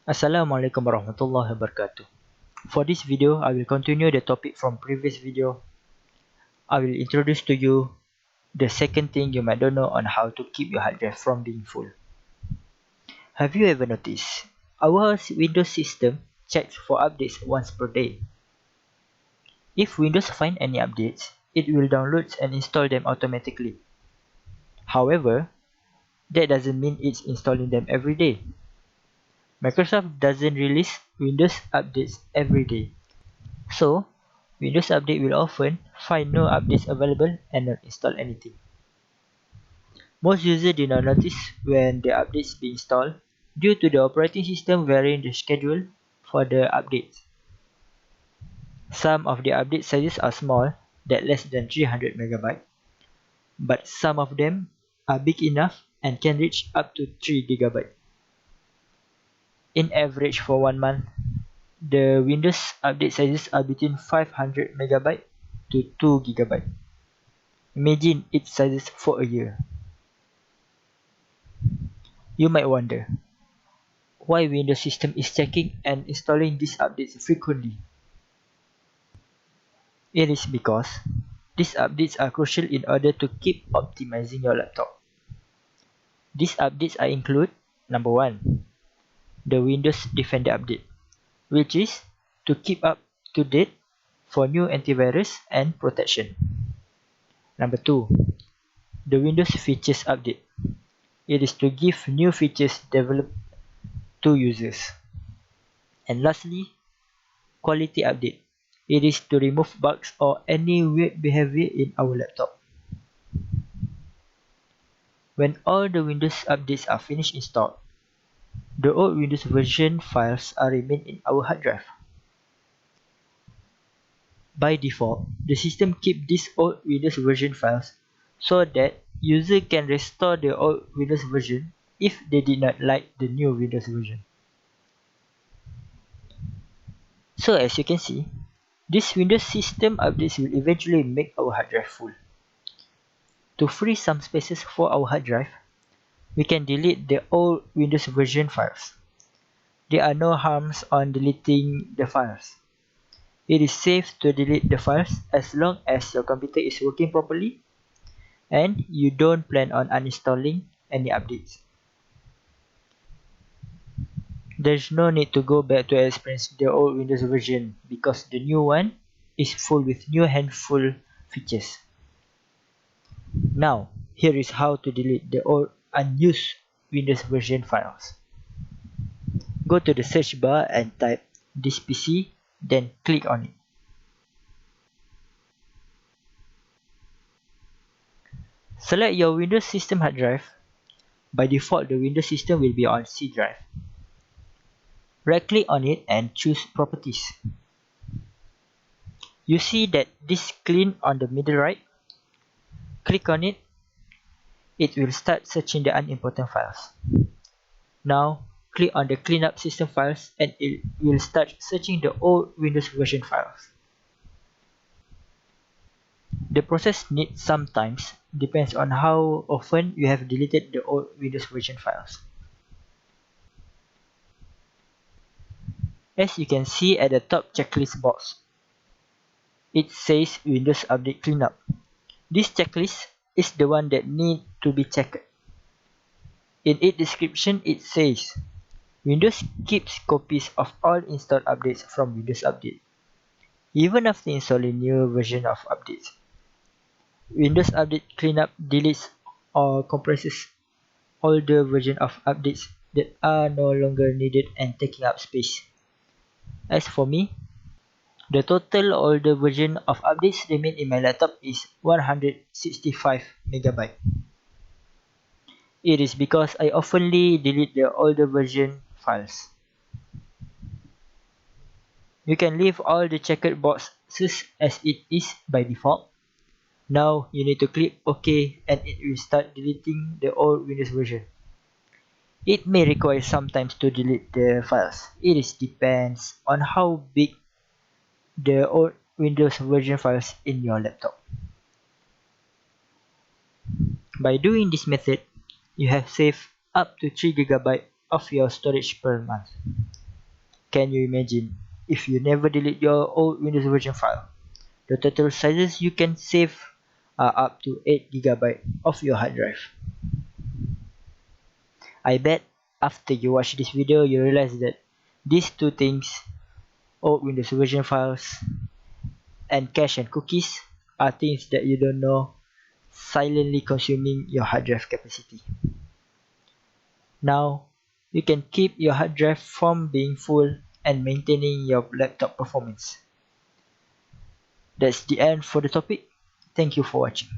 Assalamualaikum warahmatullahi wabarakatuh. For this video, I will continue the topic from previous video. I will introduce to you the second thing you might don't know on how to keep your hard drive from being full. Have you ever noticed our Windows system checks for updates once per day? If Windows find any updates, it will download and install them automatically. However, that doesn't mean it's installing them every day. Microsoft doesn't release Windows updates every day. So, Windows Update will often find no updates available and not install anything. Most users do not notice when the updates be installed due to the operating system varying the schedule for the updates. Some of the update sizes are small, that less than 300 MB, but some of them are big enough and can reach up to 3 GB. In average for 1 month, the Windows update sizes are between 500 MB to 2 GB. Imagine its sizes for a year. You might wonder why Windows system is checking and installing these updates frequently. It is because these updates are crucial in order to keep optimizing your laptop. These updates include number 1, the Windows Defender update, which is to keep up to date for new antivirus and protection. Number 2, the Windows Features update. It is to give new features developed to users. And lastly, Quality update. It is to remove bugs or any weird behavior in our laptop. When all the Windows updates are finished installed, the old Windows version files are remain in our hard drive. By default, the system keeps these old Windows version files so that user can restore the old Windows version if they did not like the new Windows version. So as you can see, this Windows system updates will eventually make our hard drive full. To free some spaces for our hard drive, we can delete the old Windows version files. There are no harms on deleting the files. It is safe to delete the files as long as your computer is working properly and you don't plan on uninstalling any updates. There's no need to go back to experience the old Windows version because the new one is full with new handful features. Now, here is how to delete the old unused Windows version files. Go to the search bar and type this PC, then click on it. Select your Windows system hard drive. By default, the Windows system will be on C drive. Right-click on it and choose Properties. You see that this clean on the middle right? Click on it. It will start searching the unimportant files. Now, click on the Clean Up System Files and it will start searching the old Windows version files. The process needs some time, depends on how often you have deleted the old Windows version files. As you can see at the top checklist box, it says Windows Update Cleanup. This checklist is the one that needs to be checked. In its description, it says Windows keeps copies of all installed updates from Windows Update, even after installing new version of updates. Windows Update Cleanup deletes or compresses older version of updates that are no longer needed and taking up space. As for me, the total older version of updates remain in my laptop is 165 MB. It is because I oftenly delete the older version files. You can leave all the checked boxes as it is by default. Now you need to click OK and it will start deleting the old Windows version. It may require some time to delete the files. It depends on how big the old Windows version files in your laptop. By doing this method, you have saved up to 3 GB of your storage per month. Can you imagine if you never delete your old Windows version file? The total sizes you can save are up to 8 GB of your hard drive. I bet after you watch this video you realize that these two things, old Windows version files and cache and cookies, are things that you don't know silently consuming your hard drive capacity. Now, you can keep your hard drive from being full and maintaining your laptop performance. That's the end for the topic. Thank you for watching.